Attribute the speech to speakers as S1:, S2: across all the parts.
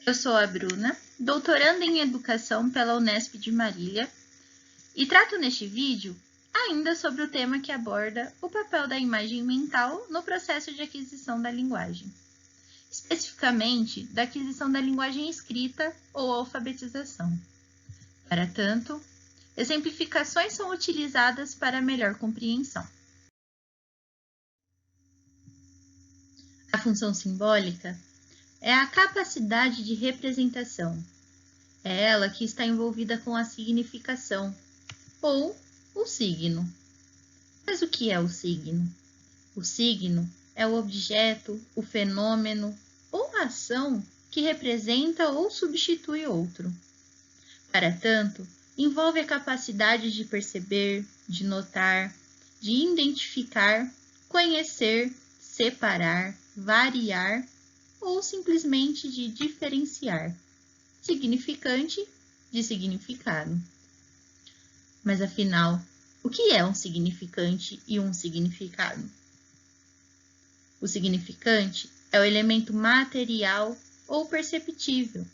S1: Eu sou a Bruna, doutoranda em Educação pela Unesp de Marília, e trato neste vídeo ainda sobre o tema que aborda o papel da imagem mental no processo de aquisição da linguagem, especificamente da aquisição da linguagem escrita ou alfabetização. Para tanto, exemplificações são utilizadas para melhor compreensão. A função simbólica é a capacidade de representação. É ela que está envolvida com a significação, ou o signo. Mas o que é o signo? O signo é o objeto, o fenômeno ou a ação que representa ou substitui outro. Para tanto, envolve a capacidade de perceber, de notar, de identificar, conhecer, separar, variar ou simplesmente de diferenciar, significante de significado. Mas afinal, o que é um significante e um significado? O significante é o elemento material ou perceptível.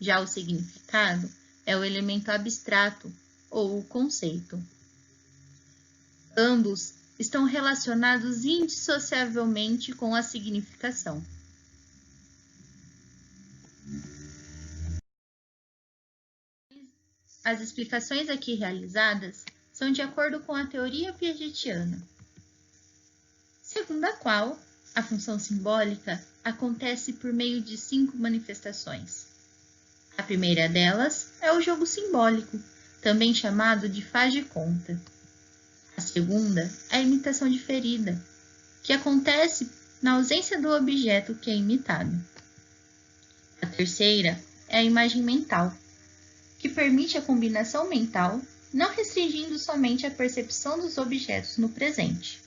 S1: Já o significado é o elemento abstrato ou o conceito. Ambos estão relacionados indissociavelmente com a significação. As explicações aqui realizadas são de acordo com a teoria piagetiana, segundo a qual a função simbólica acontece por meio de 5 manifestações. A primeira delas é o jogo simbólico, também chamado de faz de conta. A segunda é a imitação diferida, que acontece na ausência do objeto que é imitado. A terceira é a imagem mental, que permite a combinação mental, não restringindo somente a percepção dos objetos no presente.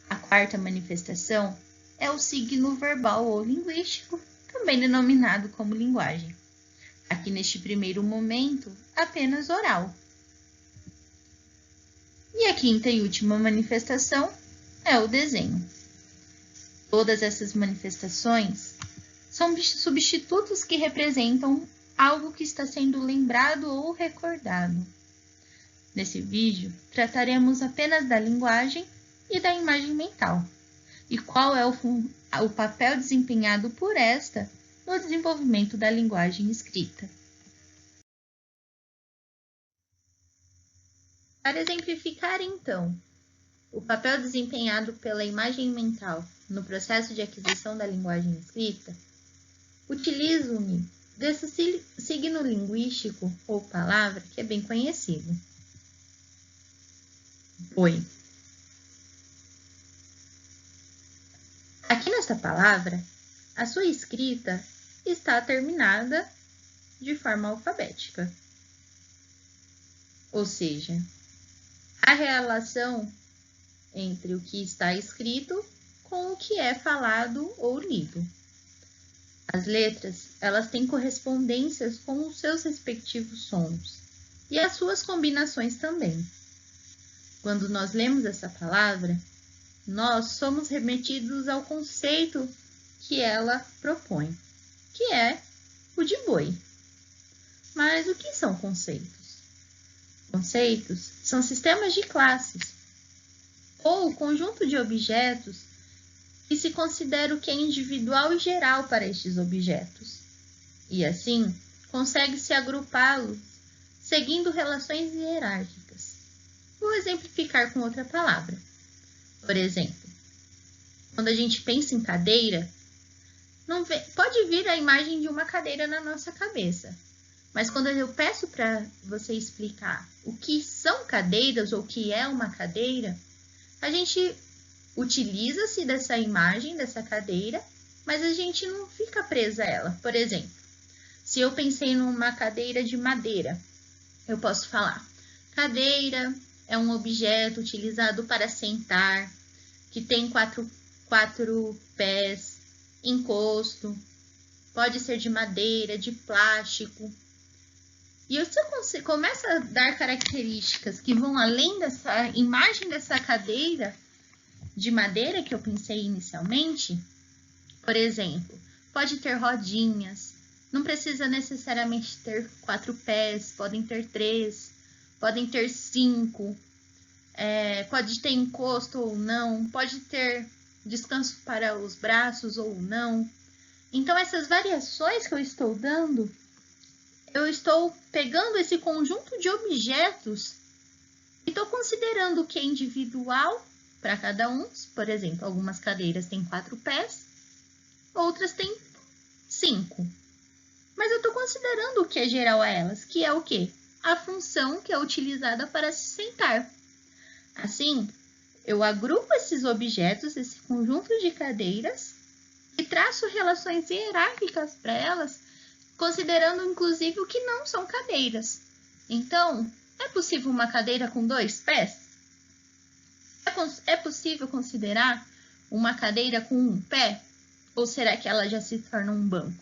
S1: A quarta manifestação é o signo verbal ou linguístico, também denominado como linguagem. Aqui neste primeiro momento, apenas oral. E a quinta e última manifestação é o desenho. Todas essas manifestações são substitutos que representam algo que está sendo lembrado ou recordado. Nesse vídeo, trataremos apenas da linguagem e da imagem mental, e qual é o papel desempenhado por esta no desenvolvimento da linguagem escrita. Para exemplificar, então, o papel desempenhado pela imagem mental no processo de aquisição da linguagem escrita, utilizo-me desse signo linguístico ou palavra que é bem conhecido. Boi. Aqui nesta palavra, a sua escrita está terminada de forma alfabética. Ou seja, a relação entre o que está escrito com o que é falado ou lido. As letras, elas têm correspondências com os seus respectivos sons e as suas combinações também. Quando nós lemos essa palavra, nós somos remetidos ao conceito que ela propõe, que é o de boi. Mas o que são conceitos? Conceitos são sistemas de classes, ou conjunto de objetos que se considera o que é individual e geral para estes objetos, e assim consegue-se agrupá-los seguindo relações hierárquicas. Vou exemplificar com outra palavra. Por exemplo, quando a gente pensa em cadeira, pode vir a imagem de uma cadeira na nossa cabeça, mas quando eu peço para você explicar o que são cadeiras ou o que é uma cadeira, a gente utiliza-se dessa imagem, dessa cadeira, mas a gente não fica presa a ela. Por exemplo, se eu pensei numa cadeira de madeira, eu posso falar: cadeira é um objeto utilizado para sentar, que tem quatro pés, encosto, pode ser de madeira, de plástico. E se eu começo a dar características que vão além dessa imagem dessa cadeira de madeira que eu pensei inicialmente, por exemplo, pode ter rodinhas, Não precisa necessariamente ter 4 pés, podem ter 3, podem ter 5, pode ter encosto ou não, pode ter descanso para os braços ou não. Então, essas variações que eu estou dando, eu estou pegando esse conjunto de objetos e estou considerando o que é individual para cada um. Por exemplo, algumas cadeiras têm 4 pés, outras têm 5. Mas eu estou considerando o que é geral a elas, que é o quê? A função que é utilizada para se sentar. Assim, eu agrupo esses objetos, esse conjunto de cadeiras, e traço relações hierárquicas para elas, considerando inclusive o que não são cadeiras. Então, é possível uma cadeira com 2 pés? É possível considerar uma cadeira com 1 pé? Ou será que ela já se torna um banco?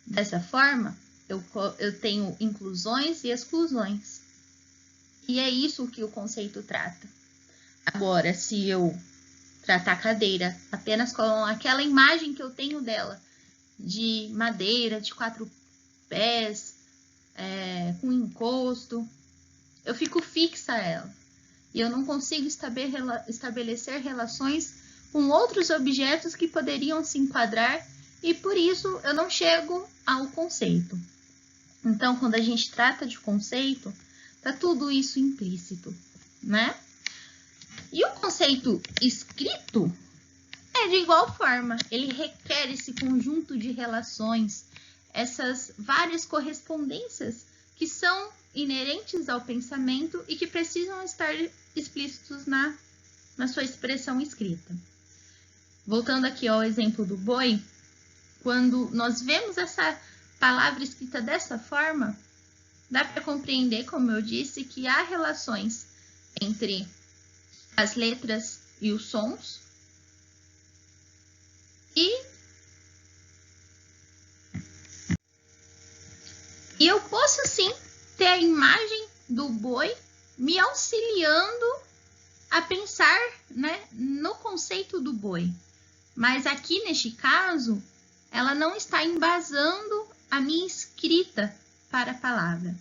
S1: Dessa forma, eu tenho inclusões e exclusões. E é isso que o conceito trata. Agora, se eu tratar a cadeira apenas com aquela imagem que eu tenho dela, de madeira, de 4 pés, com encosto, eu fico fixa a ela. E eu não consigo estabelecer relações com outros objetos que poderiam se enquadrar, e por isso eu não chego ao conceito. Então, quando a gente trata de conceito, tá tudo isso implícito, né? E o conceito escrito é de igual forma, ele requer esse conjunto de relações, essas várias correspondências que são inerentes ao pensamento e que precisam estar explícitos na sua expressão escrita. Voltando aqui ao exemplo do boi, quando nós vemos essa palavra escrita dessa forma, dá para compreender, como eu disse, que há relações entre as letras e os sons, e eu posso sim ter a imagem do boi me auxiliando a pensar, né, no conceito do boi. Mas aqui neste caso, ela não está embasando a minha escrita para a palavra.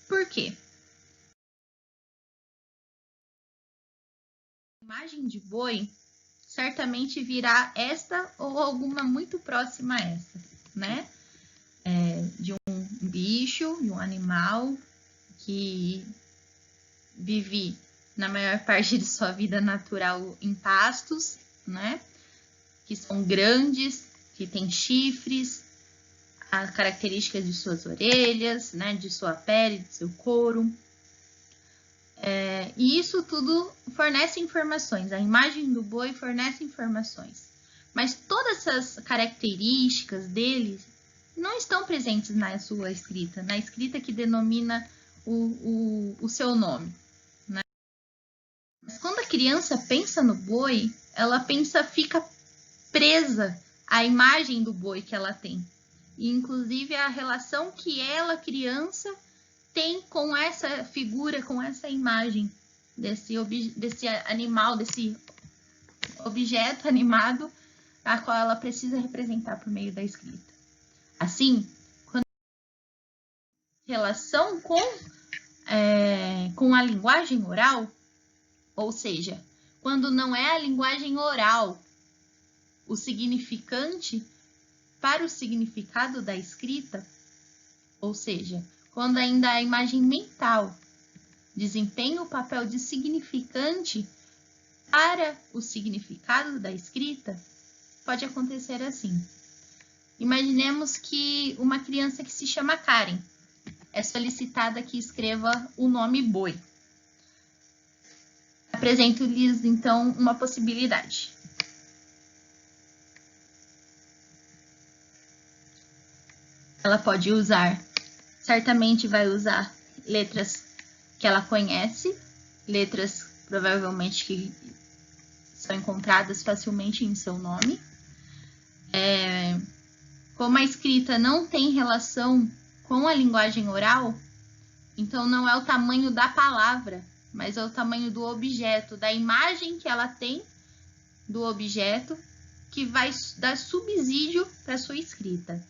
S1: Por quê? A imagem de boi certamente virá esta ou alguma muito próxima a esta, né? De um bicho, de um animal que vive na maior parte de sua vida natural em pastos, né? Que são grandes, que têm chifres, as características de suas orelhas, né? De sua pele, de seu couro. E isso tudo fornece informações, a imagem do boi fornece informações, mas todas essas características dele não estão presentes na sua escrita, na escrita que denomina o seu nome, né? Mas quando a criança pensa no boi, ela fica presa à imagem do boi que ela tem, e inclusive a relação que ela, criança, tem com essa figura, com essa imagem desse animal, desse objeto animado, a qual ela precisa representar por meio da escrita. Assim, quando relação com a linguagem oral, ou seja, quando não é a linguagem oral o significante para o significado da escrita, ou seja, quando ainda a imagem mental desempenha o papel de significante para o significado da escrita, pode acontecer assim. Imaginemos que uma criança que se chama Karen é solicitada que escreva o nome boi. Apresento-lhes, então, uma possibilidade. Ela pode usar, certamente vai usar letras que ela conhece, letras provavelmente que são encontradas facilmente em seu nome. Como a escrita não tem relação com a linguagem oral, então não é o tamanho da palavra, mas é o tamanho do objeto, da imagem que ela tem do objeto, que vai dar subsídio para sua escrita.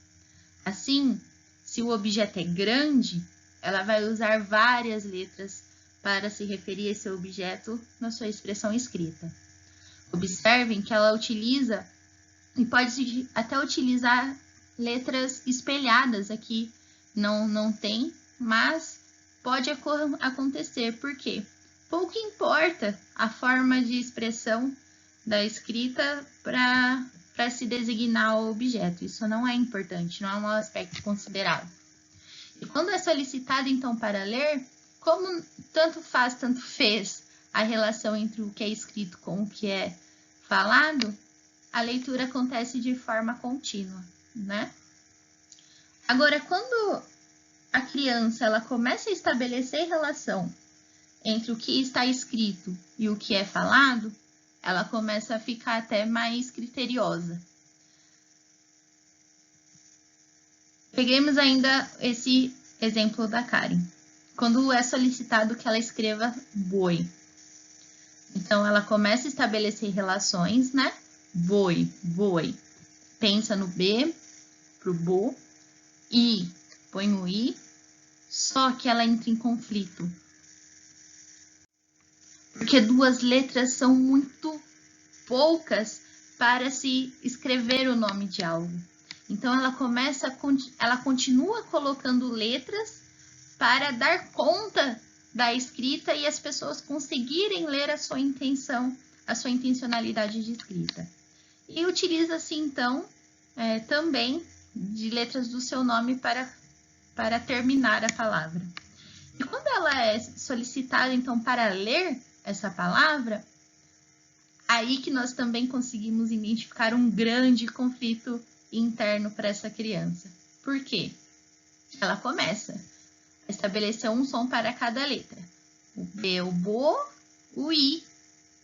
S1: Assim, se o objeto é grande, ela vai usar várias letras para se referir a esse objeto na sua expressão escrita. Observem que ela utiliza, e pode até utilizar letras espelhadas aqui, não tem, mas pode acontecer, porque pouco importa a forma de expressão da escrita para se designar o objeto. Isso não é importante, não é um aspecto considerado. E quando é solicitado, então, para ler, como tanto faz, tanto fez a relação entre o que é escrito com o que é falado, a leitura acontece de forma contínua, né? Agora, quando a criança ela começa a estabelecer relação entre o que está escrito e o que é falado, ela começa a ficar até mais criteriosa. Peguemos ainda esse exemplo da Karen. Quando é solicitado que ela escreva boi. Então, ela começa a estabelecer relações, né? Boi, boi. Pensa no B, pro bo. I, põe o I. Só que ela entra em conflito. Porque duas letras são muito poucas para se escrever o nome de algo. Então, ela continua colocando letras para dar conta da escrita e as pessoas conseguirem ler a sua intenção, a sua intencionalidade de escrita. E utiliza-se, então, também de letras do seu nome para terminar a palavra. E quando ela é solicitada, então, para ler essa palavra, aí que nós também conseguimos identificar um grande conflito interno para essa criança. Por quê? Ela começa a estabelecer um som para cada letra. O B é o bo, o I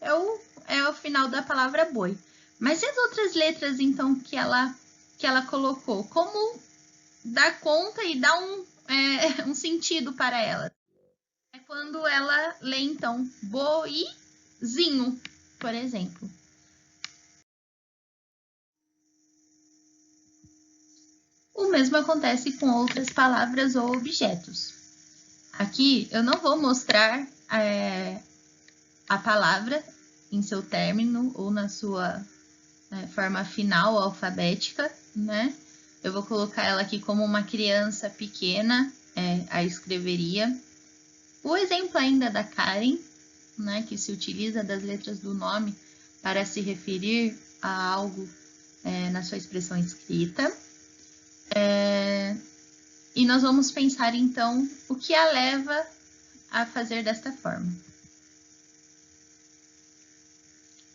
S1: é o final da palavra boi. Mas e as outras letras, então, que ela colocou? Como dar conta e dar um sentido para ela? É quando ela lê, então, boizinho, por exemplo. O mesmo acontece com outras palavras ou objetos. Aqui eu não vou mostrar a palavra em seu término ou na sua forma final alfabética, né? Eu vou colocar ela aqui como uma criança pequena a escreveria. O exemplo ainda da Karen, né, que se utiliza das letras do nome para se referir a algo na sua expressão escrita. E nós vamos pensar, então, o que a leva a fazer desta forma.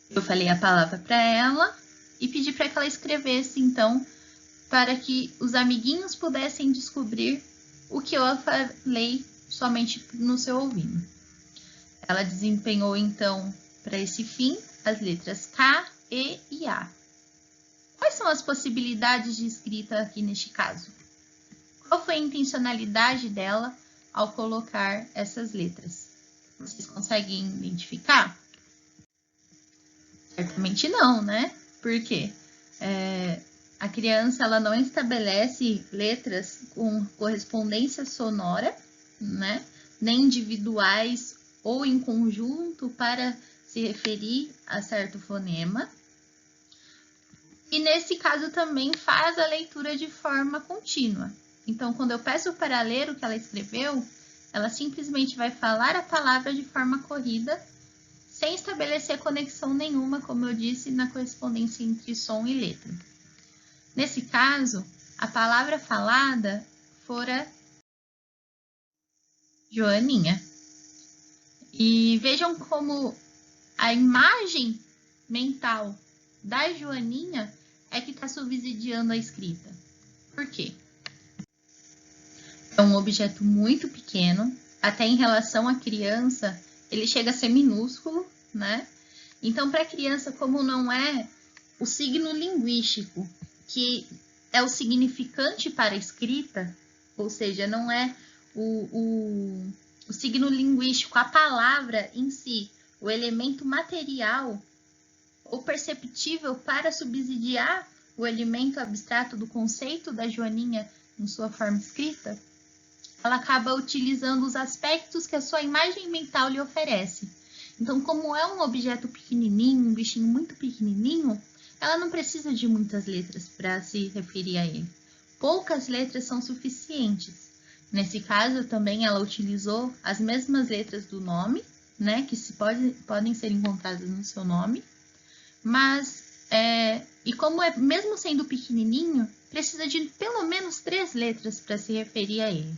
S1: Eu falei a palavra para ela e pedi para que ela escrevesse, então, para que os amiguinhos pudessem descobrir o que eu falei somente no seu ouvido. Ela desempenhou, então, para esse fim, as letras K, E e A. Quais são as possibilidades de escrita aqui neste caso? Qual foi a intencionalidade dela ao colocar essas letras? Vocês conseguem identificar? Certamente não, né? Por quê? A criança ela não estabelece letras com correspondência sonora, né? Nem individuais ou em conjunto para se referir a certo fonema. E nesse caso também faz a leitura de forma contínua. Então, quando eu peço para ler o que ela escreveu, ela simplesmente vai falar a palavra de forma corrida, sem estabelecer conexão nenhuma, como eu disse, na correspondência entre som e letra. Nesse caso, a palavra falada fora Joaninha. E vejam como a imagem mental da Joaninha é que está subsidiando a escrita. Por quê? É um objeto muito pequeno, até em relação à criança, ele chega a ser minúsculo, né? Então, para a criança, como não é o signo linguístico, que é o significante para a escrita, ou seja, não é o signo linguístico, a palavra em si, o elemento material ou perceptível para subsidiar o elemento abstrato do conceito da joaninha em sua forma escrita, ela acaba utilizando os aspectos que a sua imagem mental lhe oferece. Então, como é um objeto pequenininho, um bichinho muito pequenininho, ela não precisa de muitas letras para se referir a ele. Poucas letras são suficientes. Nesse caso, também ela utilizou as mesmas letras do nome, né, que podem ser encontradas no seu nome, mas, como mesmo sendo pequenininho, precisa de pelo menos 3 letras para se referir a ele.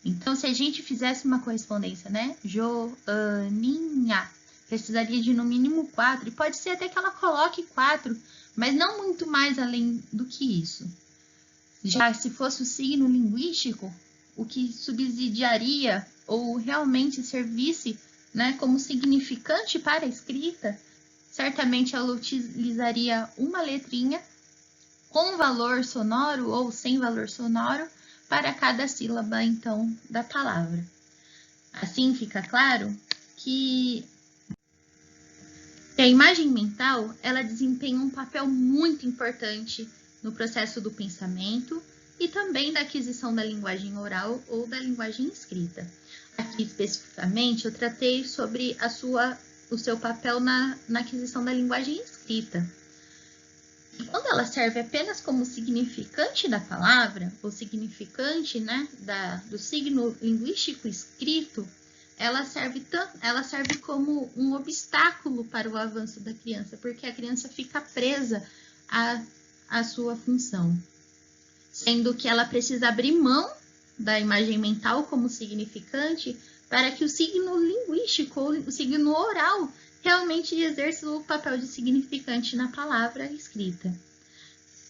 S1: Então, se a gente fizesse uma correspondência, né, Joaninha, precisaria de no mínimo 4, e pode ser até que ela coloque 4, mas não muito mais além do que isso. Já se fosse o signo linguístico, o que subsidiaria ou realmente servisse, né, como significante para a escrita, certamente ela utilizaria uma letrinha com valor sonoro ou sem valor sonoro para cada sílaba, então, da palavra. Assim fica claro que a imagem mental, ela desempenha um papel muito importante no processo do pensamento e também da aquisição da linguagem oral ou da linguagem escrita. Aqui, especificamente, eu tratei sobre o seu papel na aquisição da linguagem escrita. E quando ela serve apenas como significante da palavra, ou significante, né, do signo linguístico escrito, ela serve como um obstáculo para o avanço da criança, porque a criança fica presa à sua função, sendo que ela precisa abrir mão da imagem mental como significante para que o signo linguístico ou o signo oral realmente exerça o papel de significante na palavra escrita.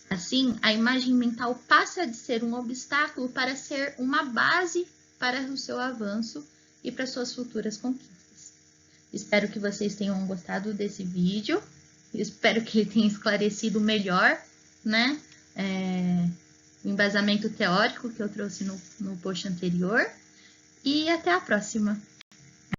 S1: Assim, a imagem mental passa de ser um obstáculo para ser uma base para o seu avanço e para suas futuras conquistas. Espero que vocês tenham gostado desse vídeo. Espero que ele tenha esclarecido melhor, né, o embasamento teórico que eu trouxe no post anterior. E até a próxima!